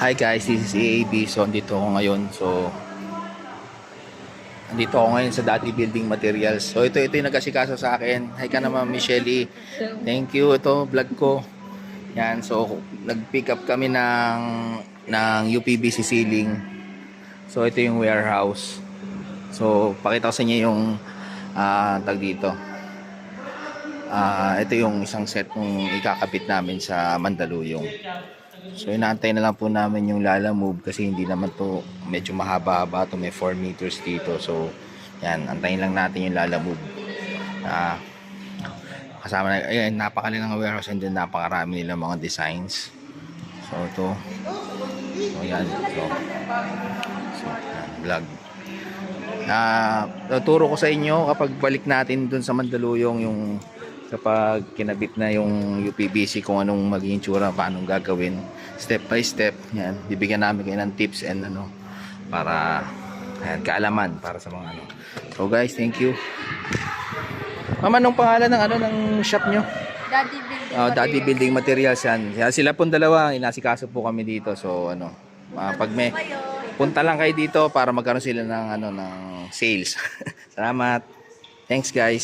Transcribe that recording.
Hi guys, this is AAB. So, andito ako ngayon. Andito ako ngayon sa Dati Building Materials. So, ito yung nag-asikaso sa akin. Hi ka naman, Michelle. Thank you. Ito, vlog ko. Yan. So, nag-pick up kami ng UPVC ceiling. So, ito yung warehouse. So, pakita ko sa inyo yung tag dito. Ito yung isang set ng ikakabit namin sa Mandaluyong. So inaantay na lang po namin yung Lala Move kasi hindi naman to, medyo mahaba-haba to, may 4 meters dito. So yan, antayin lang natin yung Lala Move. Kasama na, ayun, napakalilang warehouse and then napakarami nilang mga designs. So ito, so yan, so yan, vlog. Tuturo ko sa inyo kapag balik natin dun sa Mandaluyong, yung kapag kinabit na yung UPVC, kung anong magiging tsura, paano gagawin step by step. Yan, bibigyan namin kayo ng tips and para ayan, kaalaman para sa mga So guys, thank you. Mama, anong pangalan ng shop nyo? Daddy Building Daddy Building Materials. Yan. Sila pong dalawa, inasikaso po kami dito. So pag may punta lang kayo dito para magkaroon sila ng ng sales. Salamat. Thanks guys.